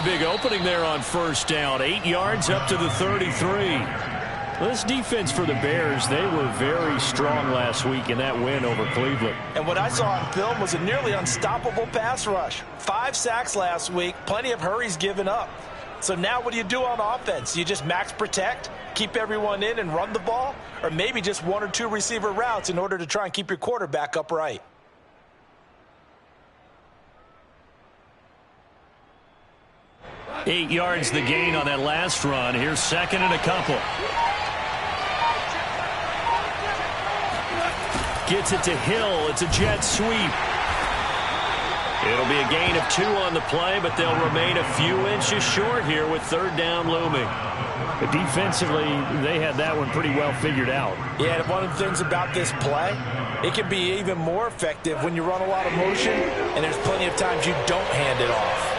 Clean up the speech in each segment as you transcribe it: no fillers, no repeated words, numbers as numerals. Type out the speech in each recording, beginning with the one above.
pretty big opening there on first down. 8 yards up to the 33. This defense for the Bears, they were very strong last week in that win over Cleveland. And what I saw on film was a nearly unstoppable pass rush. 5 sacks last week, plenty of hurries given up. So now what do you do on offense? You just max protect, keep everyone in and run the ball? Or maybe just 1 or 2 receiver routes in order to try and keep your quarterback upright? Eight yards the gain on that last run. Here's second and a couple. Gets it to Hill. It's a jet sweep. It'll be a gain of 2 on the play, but they'll remain a few inches short here with third down looming. But defensively, they had that one pretty well figured out. Yeah, and one of the things about this play, it can be even more effective when you run a lot of motion, and there's plenty of times you don't hand it off.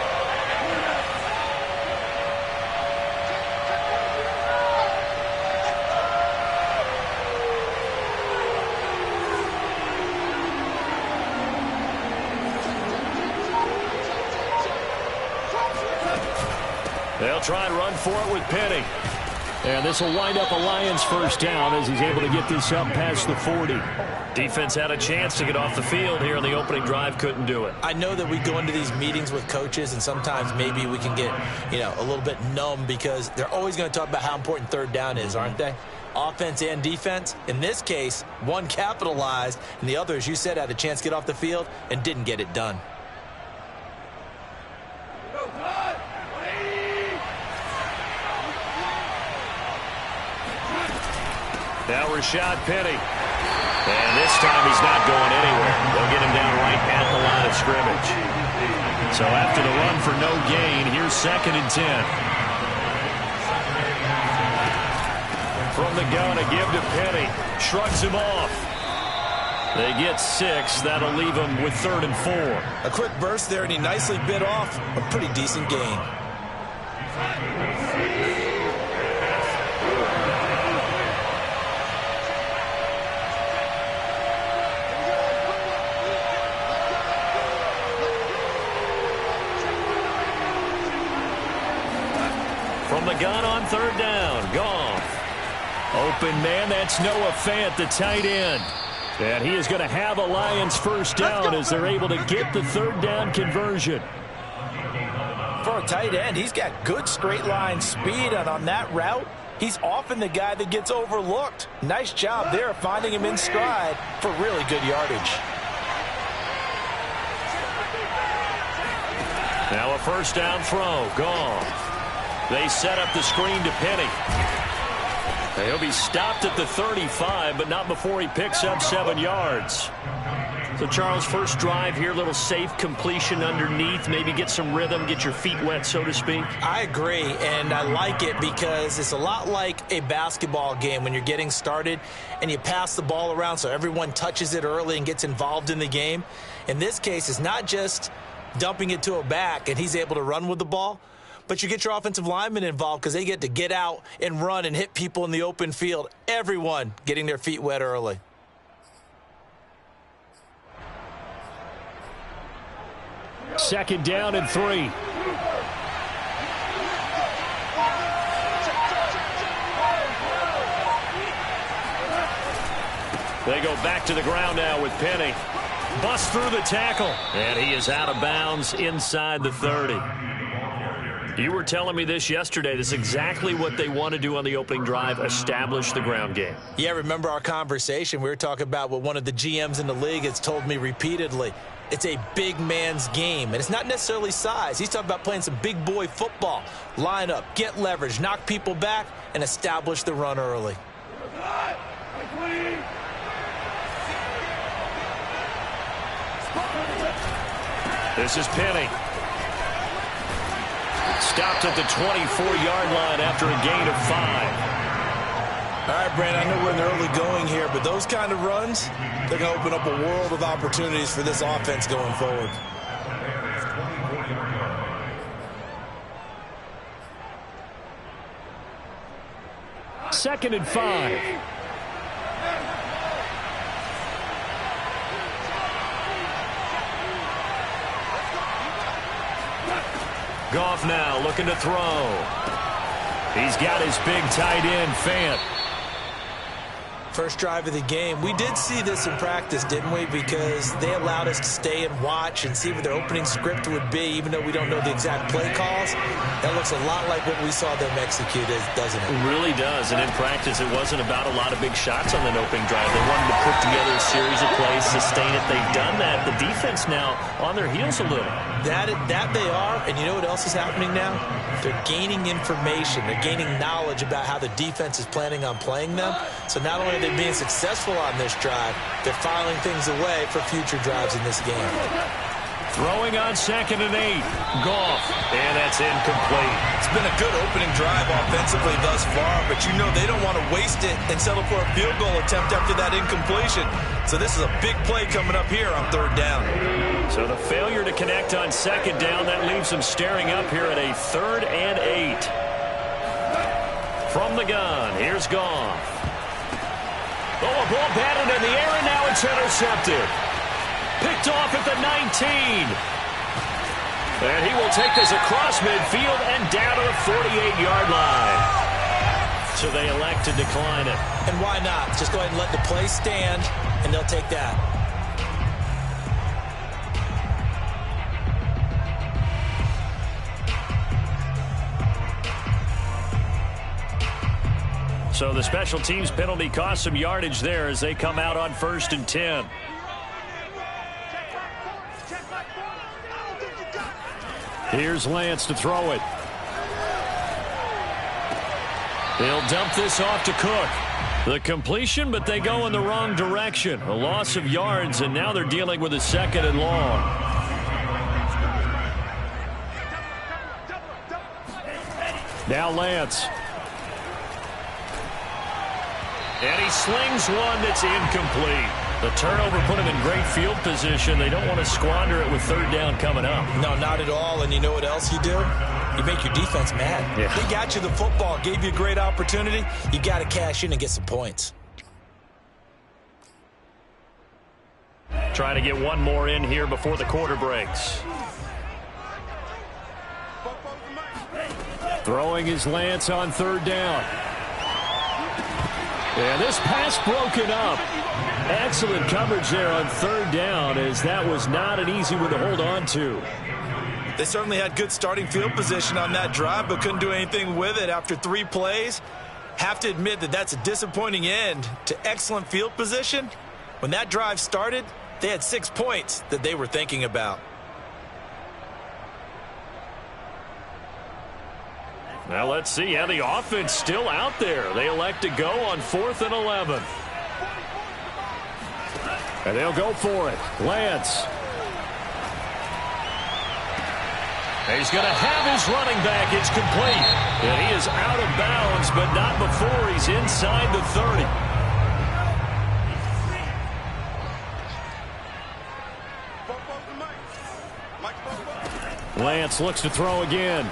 They'll try and run for it with Penny. And this will wind up a Lions first down as he's able to get this up past the 40. Defense had a chance to get off the field here on the opening drive, couldn't do it. I know that we go into these meetings with coaches, and sometimes maybe we can get, a little bit numb because they're always going to talk about how important third down is, aren't they? Offense and defense. In this case, one capitalized, and the other, as you said, had a chance to get off the field and didn't get it done. Now Rashad Penny. And this time he's not going anywhere. They'll get him down right at the line of scrimmage. So after the run for no gain, here's second and 10. From the gun, a give to Penny. Shrugs him off. They get 6. That'll leave him with third and 4. A quick burst there, and he nicely bit off a pretty decent gain. From the gun on third down, Goff. Open man, that's Noah Fant, the tight end. And he is going to have a Lions first down as they're able to get the third down conversion. For a tight end, he's got good straight line speed, and on that route, he's often the guy that gets overlooked. Nice job there of finding him in stride for really good yardage. Now a first down throw, Goff. They set up the screen to Penny. He'll be stopped at the 35, but not before he picks up 7 yards. So, Charles, first drive here, little safe completion underneath, maybe get some rhythm, get your feet wet, so to speak. I agree, and I like it because it's a lot like a basketball game when you're getting started and you pass the ball around so everyone touches it early and gets involved in the game. In this case, it's not just dumping it to a back and he's able to run with the ball, but you get your offensive linemen involved because they get to get out and run and hit people in the open field. Everyone getting their feet wet early. Second down and 3. They go back to the ground now with Penny. Bust through the tackle. And he is out of bounds inside the 30. You were telling me this yesterday. This is exactly what they want to do on the opening drive, establish the ground game. Yeah, remember our conversation. We were talking about what one of the GMs in the league has told me repeatedly. It's a big man's game, and it's not necessarily size. He's talking about playing some big boy football. Line up, get leverage, knock people back, and establish the run early. This is Penny. Stopped at the 24-yard line after a gain of 5. All right, Brandon, I know we're in the early going here, but those kind of runs, they're going to open up a world of opportunities for this offense going forward. Second and 5. Goff now looking to throw. He's got his big tight end, Fant. First drive of the game. We did see this in practice, didn't we? Because they allowed us to stay and watch and see what their opening script would be, even though we don't know the exact play calls. That looks a lot like what we saw them execute, doesn't it? It really does. And in practice, it wasn't about a lot of big shots on the opening drive. They wanted to put together a series of plays, sustain it. They've done that. The defense now on their heels a little. That they are. And you know what else is happening now? They're gaining information. They're gaining knowledge about how the defense is planning on playing them. So not only are they being successful on this drive, they're filing things away for future drives in this game. Throwing on 2nd and 8. Goff. And that's incomplete. It's been a good opening drive offensively thus far, but you know they don't want to waste it and settle for a field goal attempt after that incompletion. So this is a big play coming up here on 3rd down. So the failure to connect on 2nd down, that leaves them staring up here at a 3rd and 8. From the gun, here's Goff. Oh, a ball batted in the air, and now it's intercepted. Picked off at the 19. And he will take this across midfield and down to the 48-yard line. So they elect to decline it. And why not? Just go ahead and let the play stand, and they'll take that. So the special teams penalty cost some yardage there as they come out on 1st and 10. Here's Lance to throw it. He'll dump this off to Cook. The completion, but they go in the wrong direction. A loss of yards, and now they're dealing with a 2nd and long. Now Lance. And he slings one that's incomplete. The turnover put him in great field position. They don't want to squander it with 3rd down coming up. No, not at all. And you know what else you do? You make your defense mad. Yeah. They got you the football, gave you a great opportunity. You got to cash in and get some points. Trying to get one more in here before the quarter breaks. Throwing his Lance on 3rd down. And this pass broken up. Excellent coverage there on 3rd down, as that was not an easy one to hold on to. They certainly had good starting field position on that drive, but couldn't do anything with it after 3 plays. Have to admit that that's a disappointing end to excellent field position. When that drive started, they had 6 points that they were thinking about. Now let's see how the offense still out there. They elect to go on 4th and 11. And they'll go for it. Lance. He's going to have his running back. It's complete. And he is out of bounds, but not before he's inside the 30. Lance looks to throw again.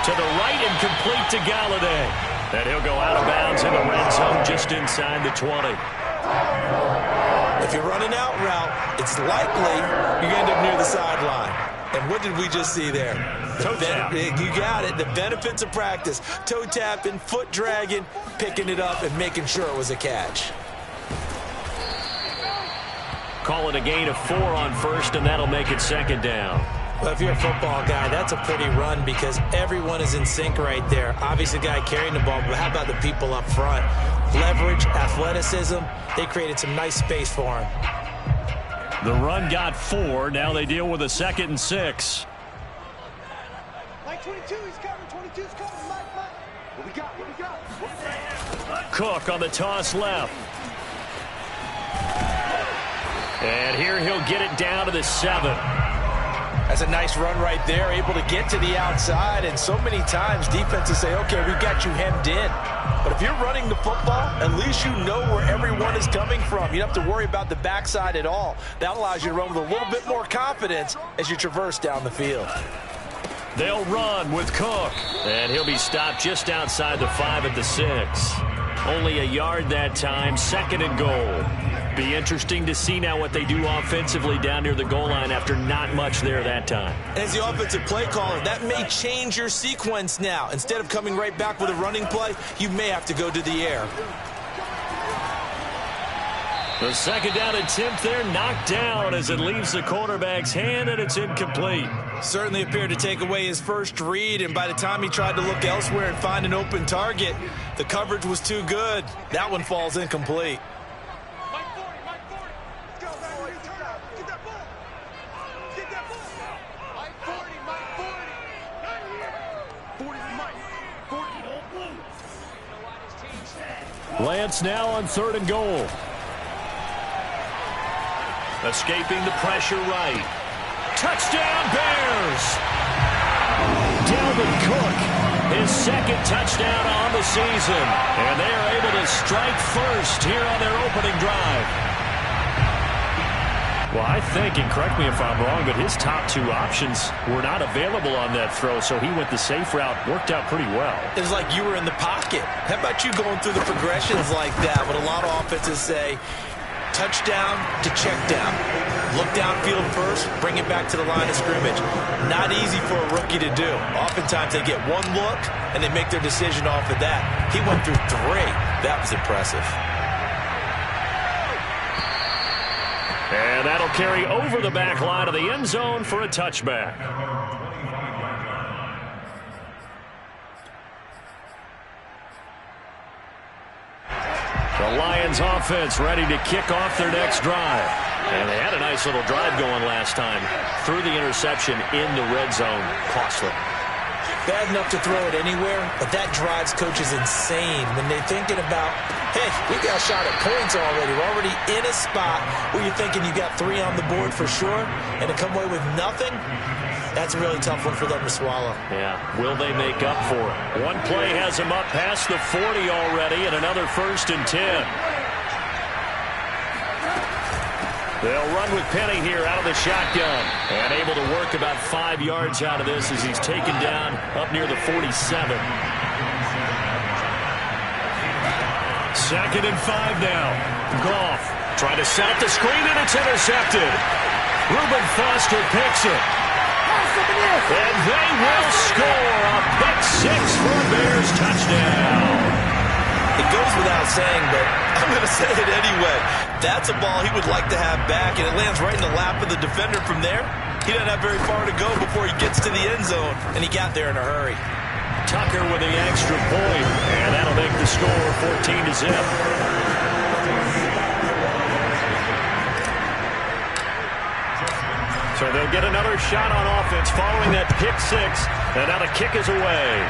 To the right and complete to Galladay. And he'll go out of bounds in the red zone just inside the 20. If you're running out route, it's likely you're going to end up near the sideline. And what did we just see there? Toe tap. You got it. The benefits of practice. Toe tapping, foot dragging, picking it up, and making sure it was a catch. Call it a gain of 4 on 1st, and that'll make it 2nd down. Well, if you're a football guy, that's a pretty run because everyone is in sync right there. Obviously, the guy carrying the ball, but how about the people up front? Leverage, athleticism, they created some nice space for him. The run got 4. Now they deal with a 2nd and 6. Mike 22, he's coming. 22's coming. Mike. What we got? Cook on the toss left. And here he'll get it down to the 7. That's a nice run right there, able to get to the outside, and so many times defenses say, okay, we got you hemmed in. But if you're running the football, at least you know where everyone is coming from. You don't have to worry about the backside at all. That allows you to run with a little bit more confidence as you traverse down the field. They'll run with Cook, and he'll be stopped just outside the 5 at the 6. Only a yard that time, 2nd and goal. Be interesting to see now what they do offensively down near the goal line after not much there that time. As the offensive play caller, that may change your sequence now. Instead of coming right back with a running play, you may have to go to the air. The second down attempt there knocked down as it leaves the quarterback's hand, and it's incomplete. Certainly appeared to take away his first read, and by the time he tried to look elsewhere and find an open target, the coverage was too good. That one falls incomplete. Lance now on 3rd and goal. Escaping the pressure right. Touchdown Bears! Dalvin Cook, his second touchdown on the season. And they are able to strike first here on their opening drive. Well, I think, and correct me if I'm wrong, but his top 2 options were not available on that throw, so he went the safe route. Worked out pretty well. It was like you were in the pocket. How about you going through the progressions like that? What a lot of offenses say, touchdown to check down. Look downfield first, bring it back to the line of scrimmage. Not easy for a rookie to do. Oftentimes they get one look, and they make their decision off of that. He went through 3. That was impressive. And that'll carry over the back line of the end zone for a touchback. The Lions offense ready to kick off their next drive. And they had a nice little drive going last time. Threw the interception in the red zone. Costly. Bad enough to throw it anywhere, but that drives coaches insane when they're thinking about, hey, we got a shot at points already. We're already in a spot where you're thinking you got 3 on the board for sure, and to come away with nothing, that's a really tough one for them to swallow. Yeah, will they make up for it? One play has them up past the 40 already, and another 1st and 10. They'll run with Penny here out of the shotgun. And able to work about 5 yards out of this as he's taken down up near the 47. 2nd and 5 now. Goff trying to set up the screen, and it's intercepted. Reuben Foster picks it. And they will score a pick 6 for a Bears touchdown. It goes without saying, but I'm going to say it anyway. That's a ball he would like to have back, and it lands right in the lap of the defender from there. He doesn't have very far to go before he gets to the end zone, and he got there in a hurry. Tucker with the extra point, and that'll make the score 14-0. So they'll get another shot on offense following that pick 6, and now the kick is away.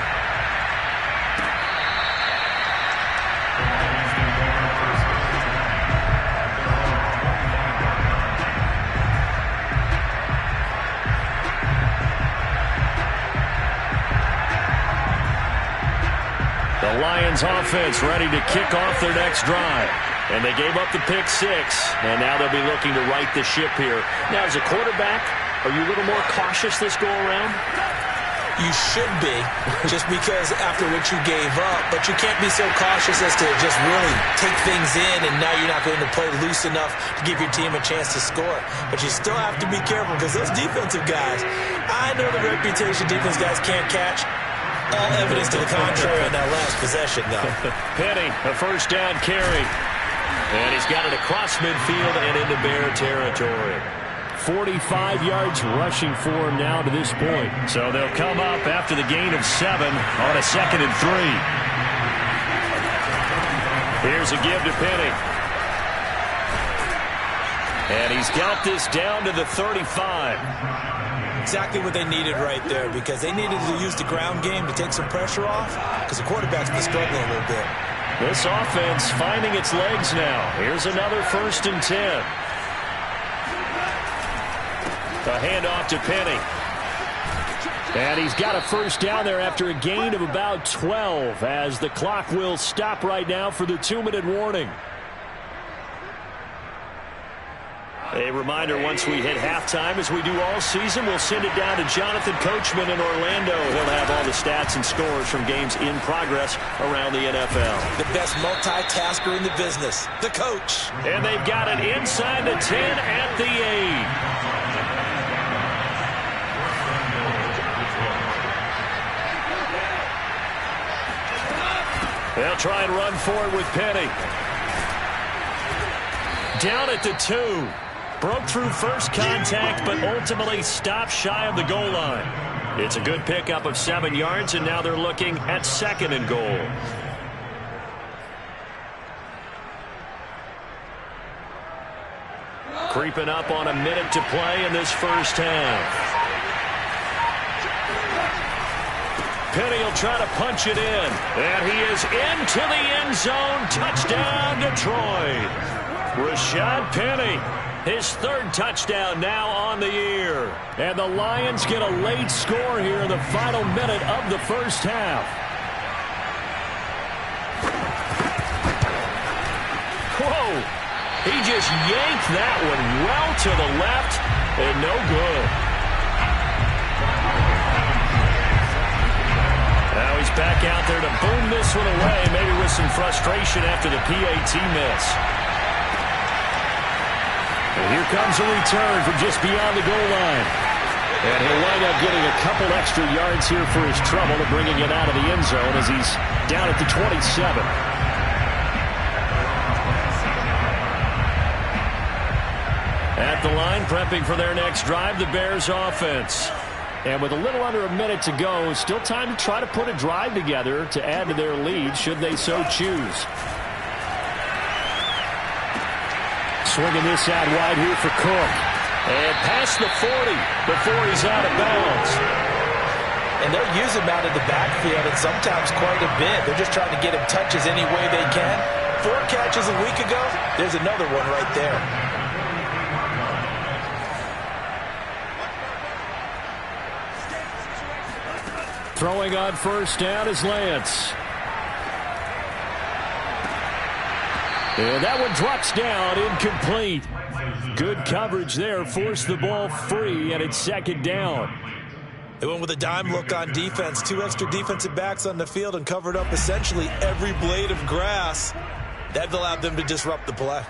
The Lions offense ready to kick off their next drive. And they gave up the pick 6, and now they'll be looking to right the ship here. Now, as a quarterback, are you a little more cautious this go-around? You should be, just because after what you gave up, but you can't be so cautious as to just really take things in, and now you're not going to play loose enough to give your team a chance to score. But you still have to be careful, because those defensive guys, I know the reputation defense guys can't catch. All evidence to the contrary on that last possession, though. Penny, a 1st down carry. And he's got it across midfield and into Bear territory. 45 yards rushing for him now to this point. So they'll come up after the gain of 7 on a 2nd and 3. Here's a give to Penny. And he's got this down to the 35. Exactly what they needed right there, because they needed to use the ground game to take some pressure off, because the quarterback's been struggling a little bit. This offense finding its legs now. Here's another 1st and 10. A handoff to Penny. And he's got a 1st down there after a gain of about 12, as the clock will stop right now for the 2-minute warning. A reminder, once we hit halftime, as we do all season, we'll send it down to Jonathan Coachman in Orlando. He'll have all the stats and scores from games in progress around the NFL. The best multitasker in the business, the coach. And they've got it inside the 10 at the 8. They'll try and run for it with Penny. Down at the 2. Broke through first contact, but ultimately stopped shy of the goal line. It's a good pickup of 7 yards, and now they're looking at 2nd and goal. Creeping up on a minute to play in this first half. Penny will try to punch it in. And he is into the end zone. Touchdown, Detroit. Rashad Penny, his 3rd touchdown now on the year. And the Lions get a late score here in the final minute of the first half. Whoa! He just yanked that one well to the left, and no good. Now he's back out there to boom this one away, maybe with some frustration after the PAT miss. And here comes a return from just beyond the goal line. And he'll wind up getting a couple extra yards here for his trouble and bringing it out of the end zone as he's down at the 27. At the line, prepping for their next drive, the Bears offense. And with a little under a minute to go, still time to try to put a drive together to add to their lead should they so choose. Swinging this out wide here for Cook. And past the 40 before he's out of bounds. And they'll use him out of the backfield, and sometimes quite a bit. They're just trying to get him touches any way they can. 4 catches a week ago, there's another one right there. Throwing on first down is Lance. And that one drops down, incomplete. Good coverage there, forced the ball free, and it's 2nd down. They went with a dime look on defense. 2 extra defensive backs on the field and covered up essentially every blade of grass. That allowed them to disrupt the play.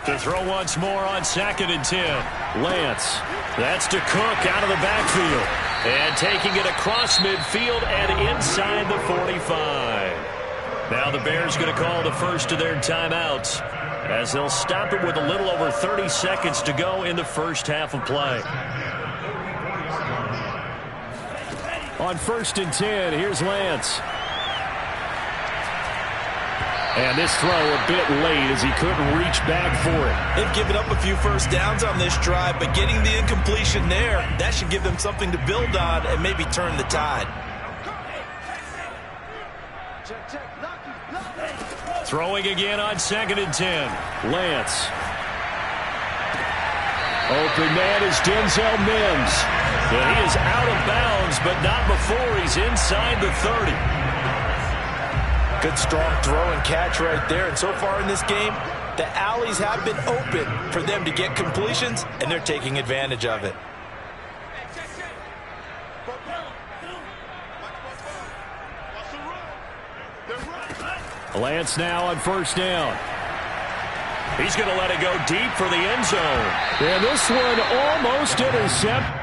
To throw once more on 2nd and 10. Lance. That's to Cook out of the backfield. And taking it across midfield and inside the 45. Now the Bears going to call the first of their timeouts, as they'll stop it with a little over 30 seconds to go in the first half of play. On 1st and 10, here's Lance. And this throw a bit late as he couldn't reach back for it. They've given up a few first downs on this drive, but getting the incompletion there, that should give them something to build on and maybe turn the tide. Throwing again on 2nd and 10. Lance. Open man is Denzel Mims. And he is out of bounds, but not before he's inside the 30. Good strong throw and catch right there. And so far in this game, the alleys have been open for them to get completions, and they're taking advantage of it. Lance now on first down. He's going to let it go deep for the end zone. And this one almost intercepted.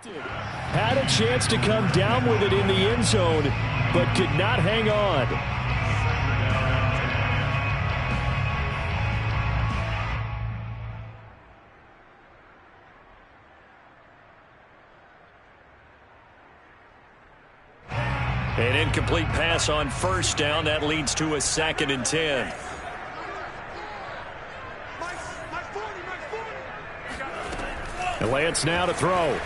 Had a chance to come down with it in the end zone, but could not hang on. An incomplete pass on first down. That leads to a 2nd and 10. And Lance now to throw.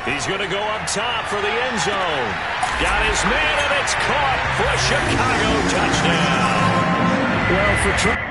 He's going to go up top for the end zone. Got his man, and it's caught for a Chicago touchdown. Well, for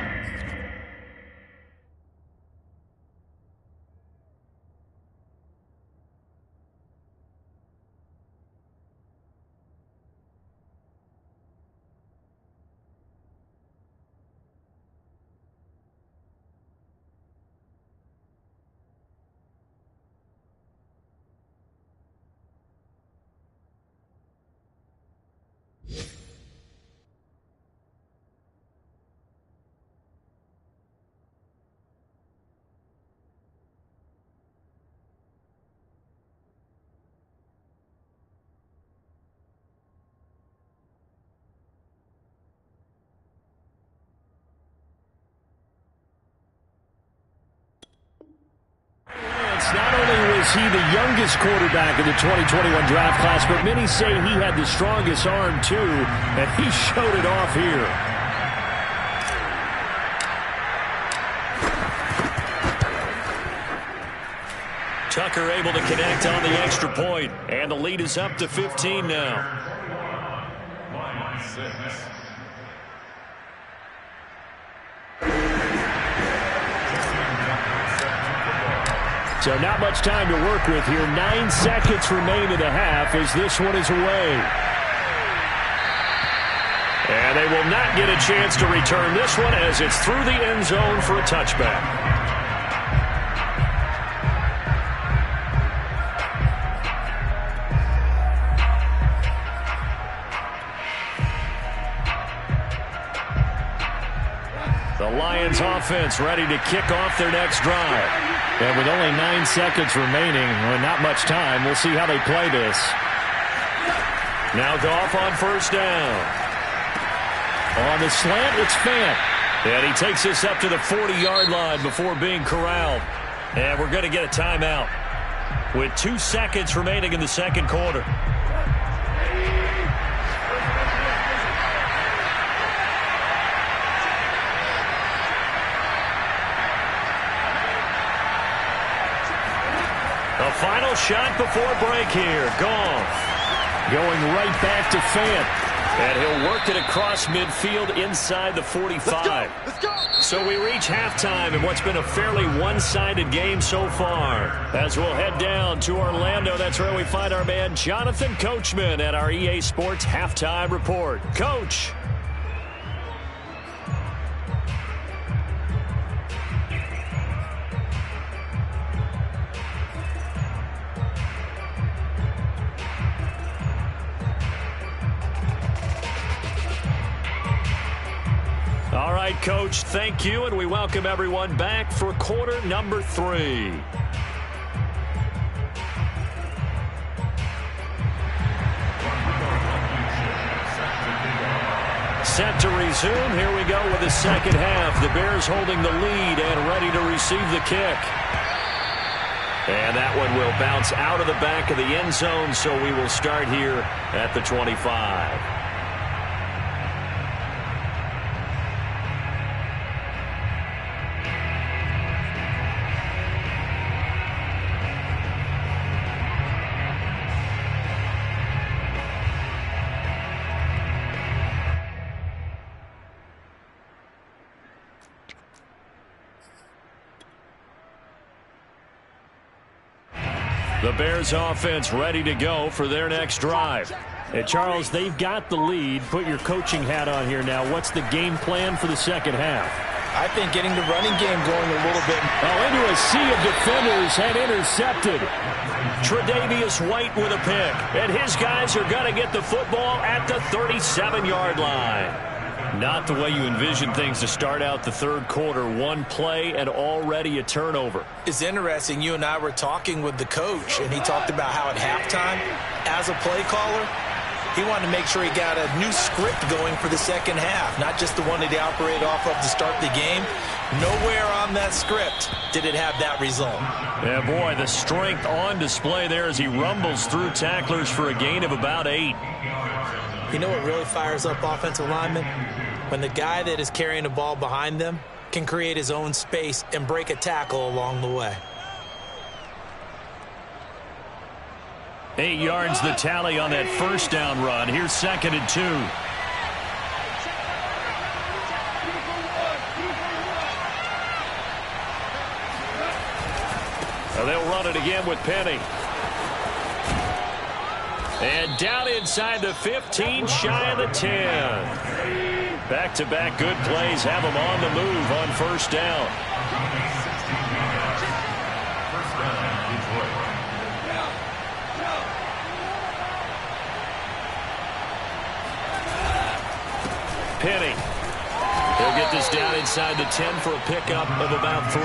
Not only was he the youngest quarterback in the 2021 draft class, but many say he had the strongest arm too, and he showed it off here. Tucker able to connect on the extra point, and the lead is up to 15 now. So not much time to work with here. 9 seconds remain in the half as this one is away. And they will not get a chance to return this one as it's through the end zone for a touchback. The Lions offense ready to kick off their next drive. And with only 9 seconds remaining, well, not much time, we'll see how they play this. Now Goff on first down. On the slant, it's Fant. And he takes this up to the 40-yard line before being corralled. And we're going to get a timeout with 2 seconds remaining in the second quarter. The final shot before break here. Goff going right back to Fant. And he'll work it across midfield inside the 45. Let's go. So we reach halftime in what's been a fairly one-sided game so far. As we'll head down to Orlando, that's where we find our man Jonathan Coachman at our EA Sports Halftime Report. Coach. All right, Coach, thank you, and we welcome everyone back for quarter number 3. Set to resume. Here we go with the second half. The Bears holding the lead and ready to receive the kick. And that one will bounce out of the back of the end zone, so we will start here at the 25. The Bears offense ready to go for their next drive. Hey, Charles, they've got the lead. Put your coaching hat on here now. What's the game plan for the second half? I think getting the running game going a little bit. Oh, into a sea of defenders and intercepted. Tre'Davious White with a pick. And his guys are going to get the football at the 37-yard line. Not the way you envision things to start out the third quarter. One play and already a turnover. It's interesting. You and I were talking with the coach, and he talked about how at halftime, as a play caller, he wanted to make sure he got a new script going for the second half, not just the one that he operated off of to start the game. Nowhere on that script did it have that result. Yeah, boy, the strength on display there as he rumbles through tacklers for a gain of about 8. You know what really fires up offensive linemen? When the guy that is carrying the ball behind them can create his own space and break a tackle along the way. 8 yards the tally on that first down run. Here's 2nd and 2. They'll run it again with Penny. And down inside the 15, shy of the 10. Back-to-back good plays have them on the move on first down. Penny. He'll get this down inside the 10 for a pickup of about 3.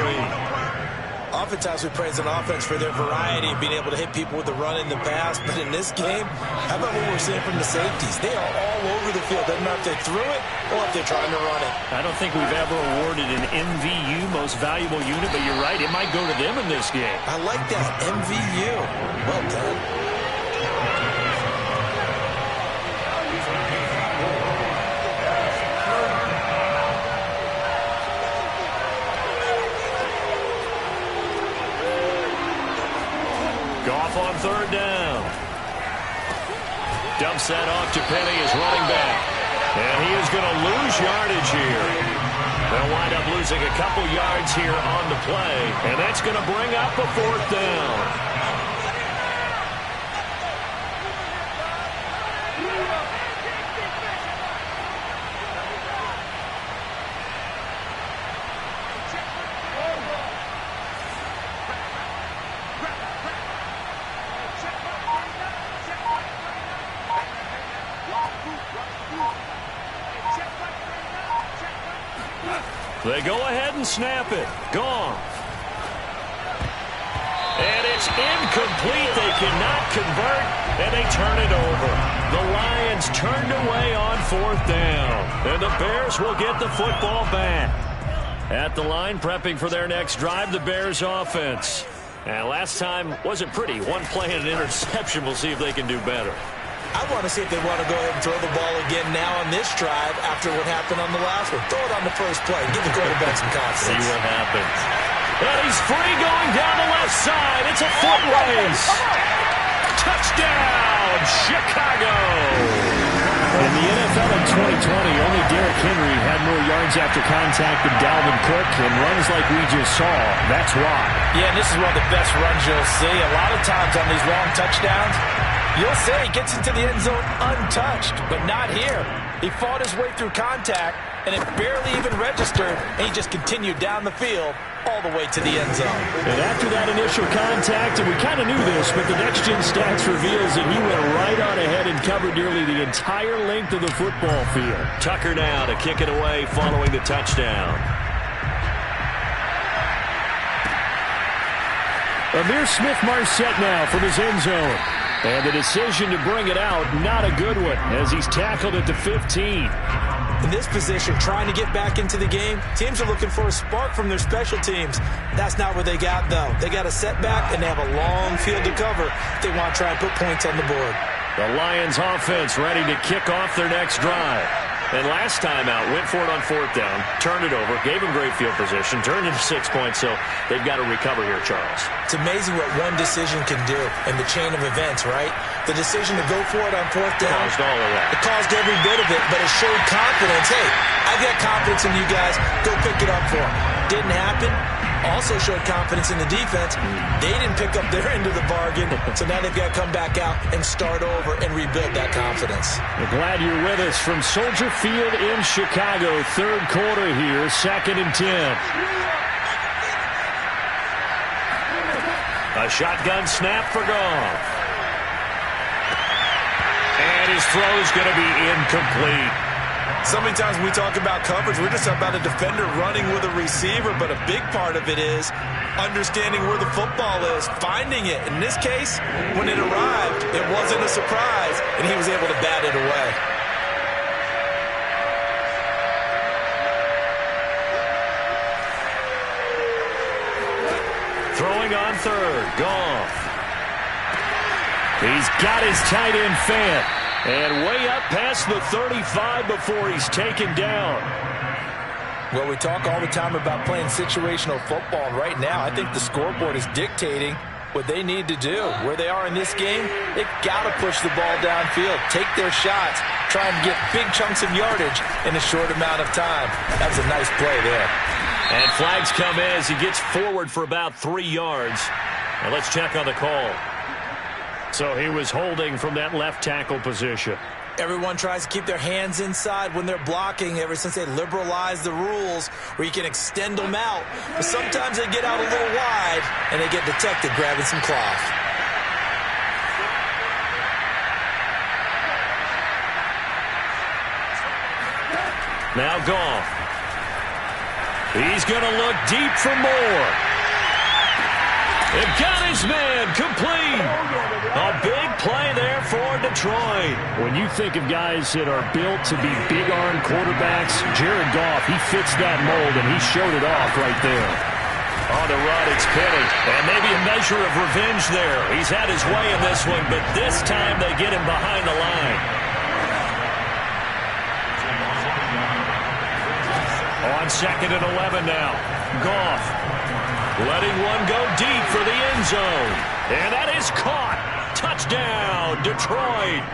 Oftentimes we praise an offense for their variety of being able to hit people with the run in the pass. But in this game, how about what we're seeing from the safeties? They are all over the field. Doesn't matter if they threw it or if they're trying to run it. I don't think we've ever awarded an MVU, most valuable unit, but you're right. It might go to them in this game. I like that. MVU. Well done. Goff on third down. Dumps that off to Penny as running back. And he is going to lose yardage here. They'll wind up losing a couple yards here on the play. And that's going to bring up a 4th down. They go ahead and snap it. Gone. And it's incomplete. They cannot convert, and they turn it over. The Lions turned away on 4th down. And the Bears will get the football back. At the line, prepping for their next drive, the Bears offense. And last time wasn't pretty. One play and an interception. We'll see if they can do better. I want to see if they want to go ahead and throw the ball again now on this drive after what happened on the last one. Throw it on the first play. Give the quarterback some confidence. See what happens. And he's free going down the left side. It's a foot race. Touchdown, Chicago. In the NFL in 2020, only Derrick Henry had more yards after contact than Dalvin Cook, and runs like we just saw. That's why. Yeah, and this is one of the best runs you'll see. A lot of times on these long touchdowns, you'll say he gets into the end zone untouched, but not here. He fought his way through contact, and it barely even registered, and he just continued down the field all the way to the end zone. And after that initial contact, and we kind of knew this, but the next-gen stats reveals that he went right on ahead and covered nearly the entire length of the football field. Tucker now to kick it away following the touchdown. Amir Smith-Marset now from his end zone. And the decision to bring it out, not a good one, as he's tackled at the 15. In this position, trying to get back into the game, teams are looking for a spark from their special teams. That's not what they got, though. They got a setback, and they have a long field to cover if they want to try and put points on the board. The Lions offense ready to kick off their next drive. And last time out, went for it on 4th down, turned it over, gave him great field position, turned it to 6 points, so they've got to recover here, Charles. It's amazing what one decision can do in the chain of events, right? The decision to go for it on 4th down. Caused all of that. It caused every bit of it, but it showed confidence. Hey, I've got confidence in you guys. Go pick it up for them. Didn't happen. Also showed confidence in the defense. They didn't pick up their end of the bargain, so now they've got to come back out and start over and rebuild that confidence. We're glad you're with us from Soldier Field in Chicago. Third quarter here, 2nd and 10. A shotgun snap for Goff. And his throw is going to be incomplete. So many times when we talk about coverage, we're just talking about a defender running with a receiver, but a big part of it is understanding where the football is, finding it. In this case, when it arrived, it wasn't a surprise, and he was able to bat it away. Throwing on third, Goff. He's got his tight end Fant. And way up past the 35 before he's taken down. Well, we talk all the time about playing situational football. And right now, I think the scoreboard is dictating what they need to do. Where they are in this game, they've got to push the ball downfield, take their shots, try and get big chunks of yardage in a short amount of time. That was a nice play there. And flags come in as he gets forward for about 3 yards. Now let's check on the call. So he was holding from that left tackle position. Everyone tries to keep their hands inside when they're blocking ever since they liberalized the rules where you can extend them out. But sometimes they get out a little wide and they get detected grabbing some cloth. Now Goff. He's going to look deep for more. They've got his man complete. A big play there for Detroit. When you think of guys that are built to be big-arm quarterbacks, Jared Goff, he fits that mold, and he showed it off right there. On the run, it's Penny. And maybe a measure of revenge there. He's had his way in this one, but this time they get him behind the line. On 2nd and 11 now. Goff. Letting one go deep for the end zone. And that is caught. Touchdown, Detroit.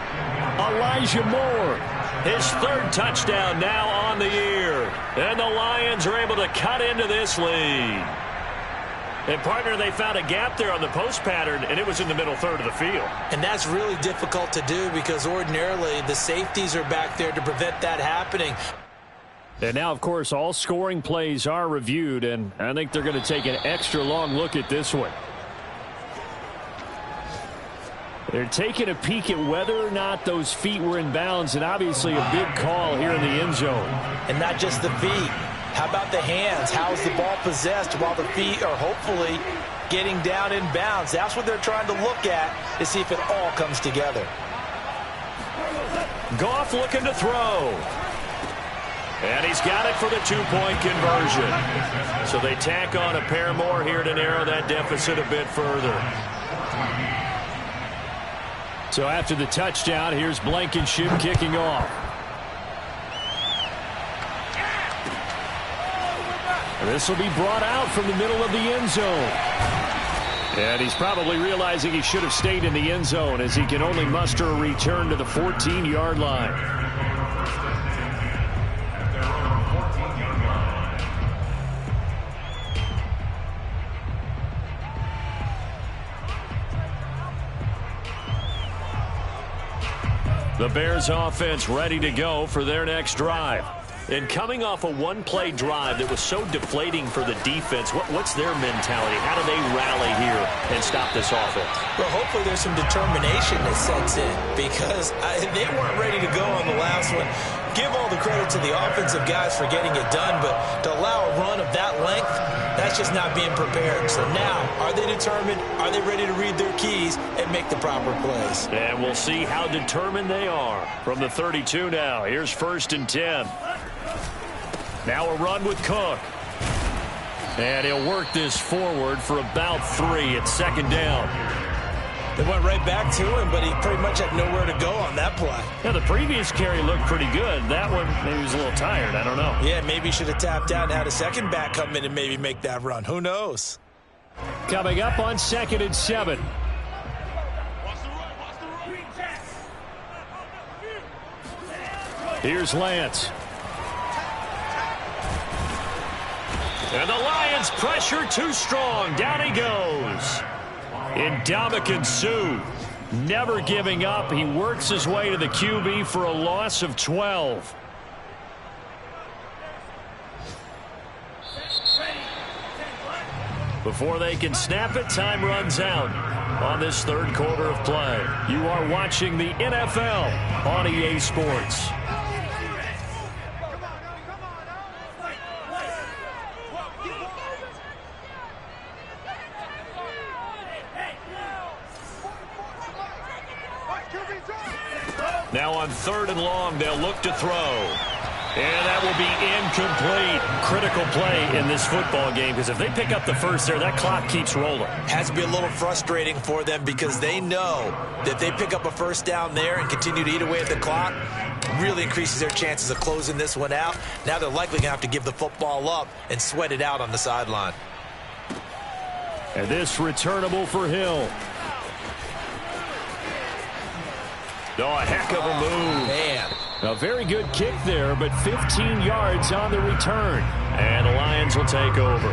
Elijah Moore. His 3rd touchdown now on the year. And the Lions are able to cut into this lead. And, partner, they found a gap there on the post pattern, and it was in the middle third of the field. And that's really difficult to do because ordinarily the safeties are back there to prevent that happening. And now, of course, all scoring plays are reviewed, and I think they're going to take an extra long look at this one. They're taking a peek at whether or not those feet were in bounds, and obviously a big call here in the end zone. And not just the feet. How about the hands? How is the ball possessed while the feet are hopefully getting down in bounds? That's what they're trying to look at to see if it all comes together. Goff looking to throw. And he's got it for the 2-point conversion. So they tack on a pair more here to narrow that deficit a bit further. So after the touchdown, here's Blankenship kicking off. And this will be brought out from the middle of the end zone. And he's probably realizing he should have stayed in the end zone as he can only muster a return to the 14-yard line. The Bears offense ready to go for their next drive. And coming off a one-play drive that was so deflating for the defense, what's their mentality? How do they rally here and stop this offense? Well, hopefully there's some determination that sets in because they weren't ready to go on the last one. Give all the credit to the offensive guys for getting it done, but to allow a run of that length, that's just not being prepared. So now, are they determined? Are they ready to read their keys and make the proper plays? And we'll see how determined they are. From the 32 now, here's 1st and 10. Now a run with Cook. And he'll work this forward for about 3 at 2nd down. They went right back to him, but he pretty much had nowhere to go on that play. Yeah, the previous carry looked pretty good. That one, maybe he was a little tired. I don't know. Yeah, maybe he should have tapped out and had a second back come in and maybe make that run. Who knows? Coming up on 2nd and 7. Here's Lance. And the Lions pressure too strong. Down he goes. Ndamukong Suh never giving up. He works his way to the QB for a loss of 12. Before they can snap it, time runs out on this 3rd quarter of play. You are watching the NFL on EA Sports. Now on 3rd and long, they'll look to throw. And that will be incomplete. Critical play in this football game, because if they pick up the first there, that clock keeps rolling. Has to be a little frustrating for them because they know that if they pick up a first down there and continue to eat away at the clock, really increases their chances of closing this one out. Now they're likely going to have to give the football up and sweat it out on the sideline. And this returnable for Hill. Oh, a heck of a move. Man. A very good kick there, but 15 yards on the return. And the Lions will take over.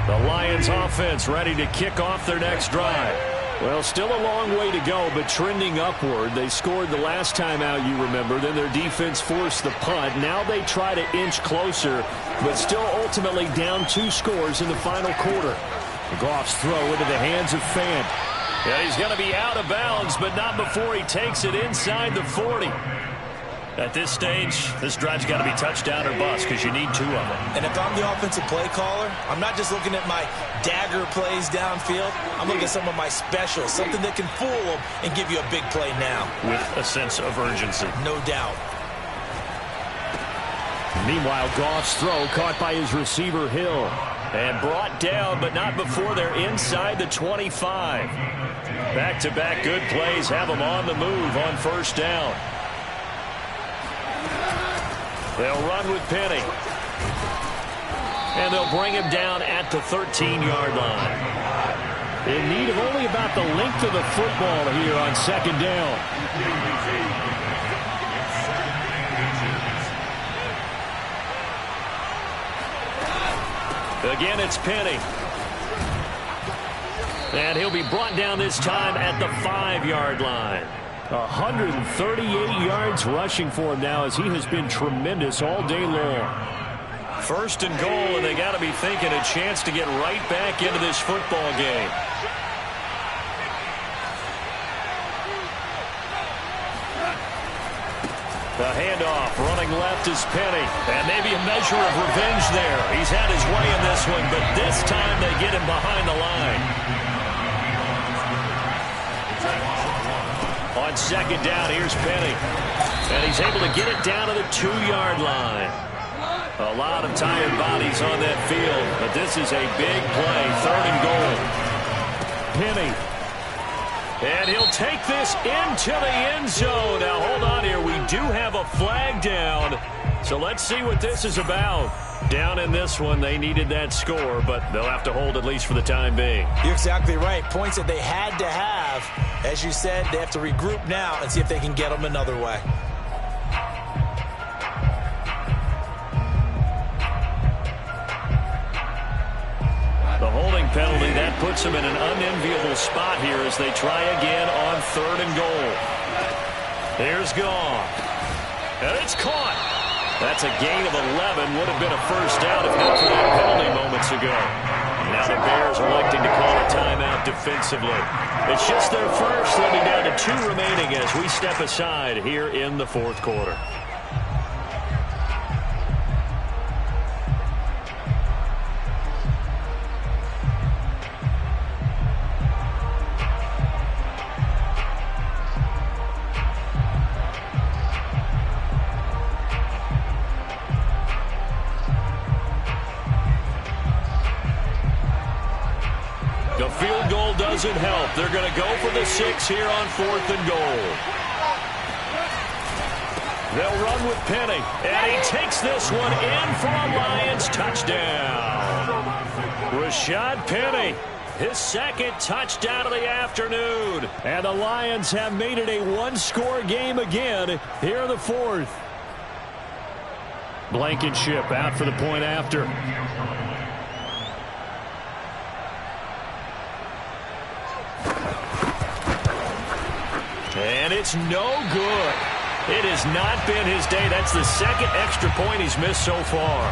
The Lions offense ready to kick off their next drive. Well, still a long way to go, but trending upward. They scored the last time out, you remember. Then their defense forced the punt. Now they try to inch closer, but still ultimately down 2 scores in the final quarter. Goff's throw into the hands of Fant. Yeah, he's going to be out of bounds, but not before he takes it inside the 40. At this stage, this drive's got to be touchdown or bust because you need 2 of them. And if I'm the offensive play caller, I'm not just looking at my dagger plays downfield. I'm looking at some of my specials, something that can fool them and give you a big play now. With a sense of urgency. No doubt. Meanwhile, Goff's throw caught by his receiver, Hill. And brought down, but not before they're inside the 25. Back-to-back good plays have them on the move on first down. They'll run with Penny. And they'll bring him down at the 13-yard line. In need of only about the length of the football here on 2nd down. Again, it's Penny. And he'll be brought down this time at the 5-yard line. 138 yards rushing for him now, as he has been tremendous all day long. 1st and goal, and they got to be thinking a chance to get right back into this football game. The handoff, running left is Penny. And maybe a measure of revenge there. He's had his way in this one, but this time they get him behind the line. On 2nd down, here's Penny. And he's able to get it down to the 2-yard line. A lot of tired bodies on that field, but this is a big play. 3rd and goal. Penny. And he'll take this into the end zone. Now, hold on here. We do have a flag down. So let's see what this is about. Down in this one, they needed that score, but they'll have to hold at least for the time being. You're exactly right. Points that they had to have. As you said, they have to regroup now and see if they can get them another way. The holding penalty, that puts them in an unenviable spot here as they try again on 3rd and goal. Here's Goff. And it's caught. That's a gain of 11. Would have been a first down if not for that penalty moments ago. Now the Bears electing to call a timeout defensively. It's just their first. They'll be down to 2 remaining as we step aside here in the 4th quarter. The field goal doesn't help. They're going to go for the 6 here on 4th and goal. They'll run with Penny. And he takes this one in for a Lions touchdown. Rashad Penny, his 2nd touchdown of the afternoon. And the Lions have made it a 1-score game again here in the 4th. Blankenship out for the point after. And it's no good. It has not been his day. That's the 2nd extra point he's missed so far.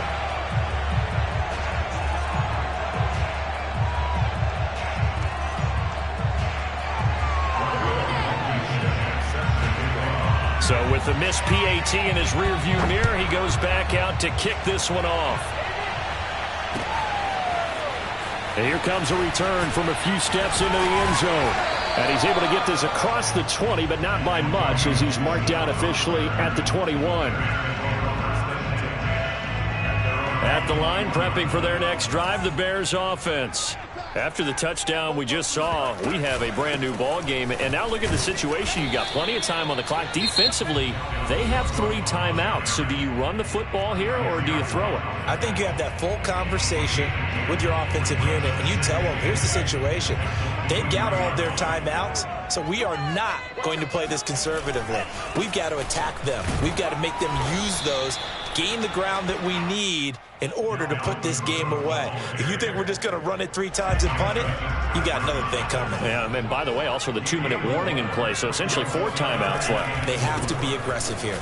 So with the missed PAT in his rearview mirror, he goes back out to kick this one off. And here comes a return from a few steps into the end zone. And he's able to get this across the 20, but not by much, as he's marked down officially at the 21. At the line, prepping for their next drive, the Bears offense. After the touchdown we just saw, we have a brand new ball game. And now look at the situation. You got plenty of time on the clock. Defensively, they have 3 timeouts. So do you run the football here or do you throw it? I think you have that full conversation with your offensive unit, and you tell them, here's the situation. They've got all of their timeouts, so we are not going to play this conservatively. We've got to attack them. We've got to make them use those, gain the ground that we need in order to put this game away. If you think we're just going to run it 3 times and punt it, you got another thing coming. Yeah, and by the way, also the 2-minute warning in play, so essentially 4 timeouts left. They have to be aggressive here.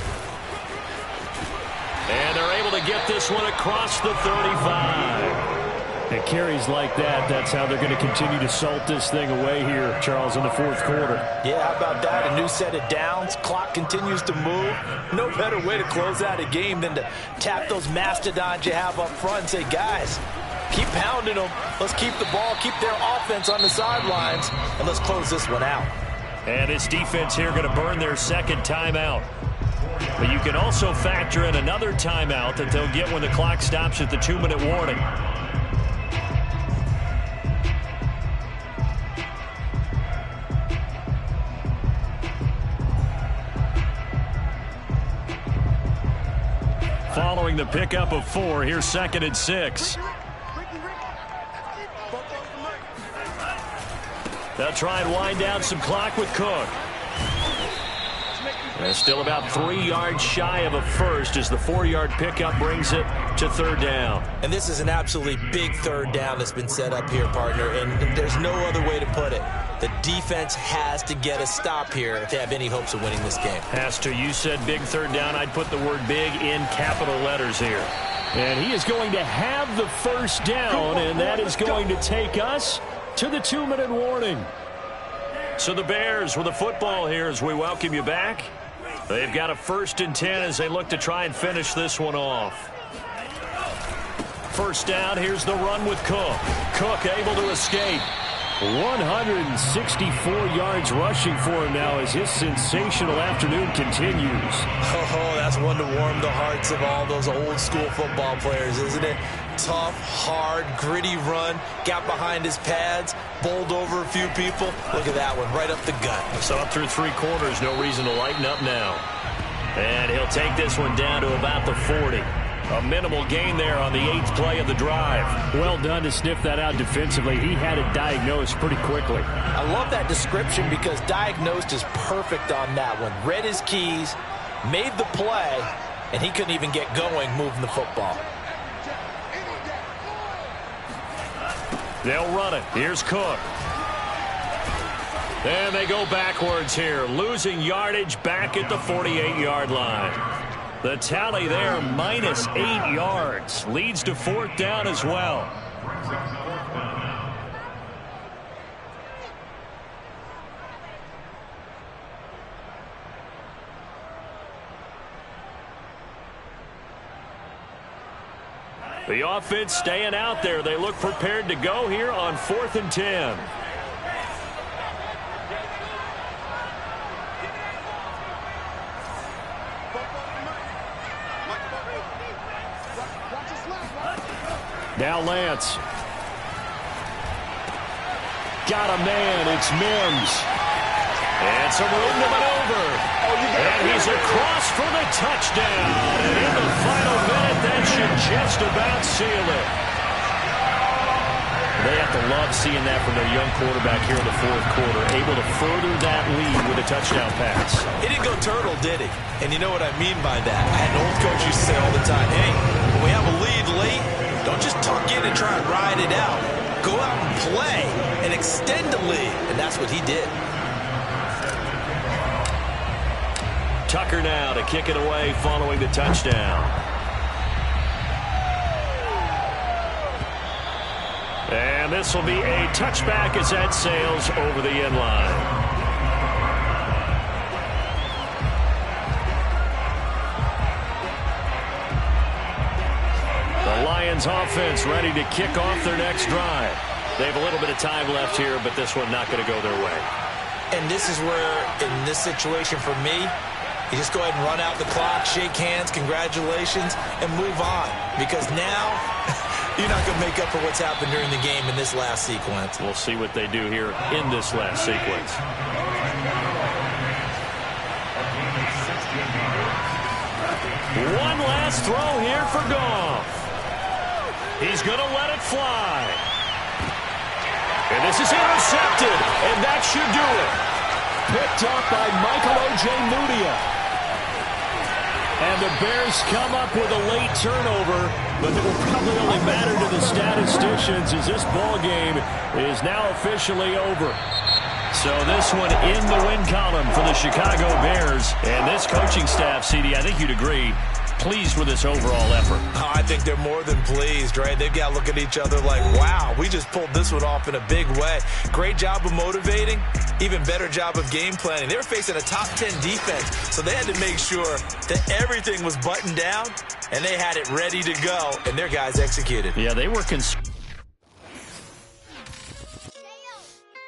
And they're able to get this one across the 35. And carries like that, that's how they're going to continue to salt this thing away here, Charles, in the 4th quarter. Yeah, how about that? A new set of downs. Clock continues to move. No better way to close out a game than to tap those mastodons you have up front and say, guys, keep pounding them. Let's keep the ball, keep their offense on the sidelines, and let's close this one out. And this defense here going to burn their 2nd timeout. But you can also factor in another timeout that they'll get when the clock stops at the 2-minute warning. Following the pickup of 4, here's 2nd and 6. They'll try and wind down some clock with Cook. And still about 3 yards shy of a first as the 4-yard pickup brings it to 3rd down. And this is an absolutely big 3rd down that's been set up here, partner, and there's no other way to put it. The defense has to get a stop here if they have any hopes of winning this game. Has to. You said big 3rd down. I'd put the word big in capital letters here. And he is going to have the 1st down, and that is going to take us to the 2-minute warning. So the Bears with the football here as we welcome you back. They've got a 1st and 10 as they look to try and finish this one off. 1st down, here's the run with Cook. Cook able to escape. 164 yards rushing for him now as his sensational afternoon continues. Oh, that's one to warm the hearts of all those old school football players, isn't it? Tough, hard, gritty run, got behind his pads, bowled over a few people. Look at that one, right up the gut. So up through 3 quarters, no reason to lighten up now. And he'll take this one down to about the 40. A minimal gain there on the 8th play of the drive. Well done to sniff that out defensively. He had it diagnosed pretty quickly. I love that description because diagnosed is perfect on that one. Read his keys, made the play, and he couldn't even get going moving the football. They'll run it. Here's Cook. And they go backwards here, losing yardage back at the 48-yard line. The tally there, minus 8 yards. Leads to 4th down as well. The offense staying out there. They look prepared to go here on 4th and 10. Now Lance. Got a man. It's Mims. And some room to maneuver. And he's across for the touchdown. And in the final minute, that should just about seal it. They have to love seeing that from their young quarterback here in the 4th quarter, able to further that lead with a touchdown pass. He didn't go turtle, did he? And you know what I mean by that. I had an old coach used to say all the time, hey, when we have a lead late, don't just tuck in and try and ride it out. Go out and play and extend the lead. And that's what he did. Tucker now to kick it away following the touchdown. And this will be a touchback as that sails over the end line. The Lions offense ready to kick off their next drive. They have a little bit of time left here, but this one not going to go their way. And this is where, in this situation for me, you just go ahead and run out the clock, shake hands, congratulations, and move on. Because now, you're not going to make up for what's happened during the game in this last sequence. We'll see what they do here in this last sequence. One last throw here for Goff. He's going to let it fly. And this is intercepted, and that should do it. Picked up by Michael Ojemudia. And the Bears come up with a late turnover, but it will probably only matter to the statisticians as this ball game is now officially over. So this one in the win column for the Chicago Bears. And this coaching staff, CD, I think you'd agree, pleased with this overall effort. Oh, I think they're more than pleased, right? They've got to look at each other like, wow, we just pulled this one off in a big way. Great job of motivating, even better job of game planning. They were facing a top 10 defense, so they had to make sure that everything was buttoned down, and they had it ready to go, and their guys executed. Yeah, they were concerned.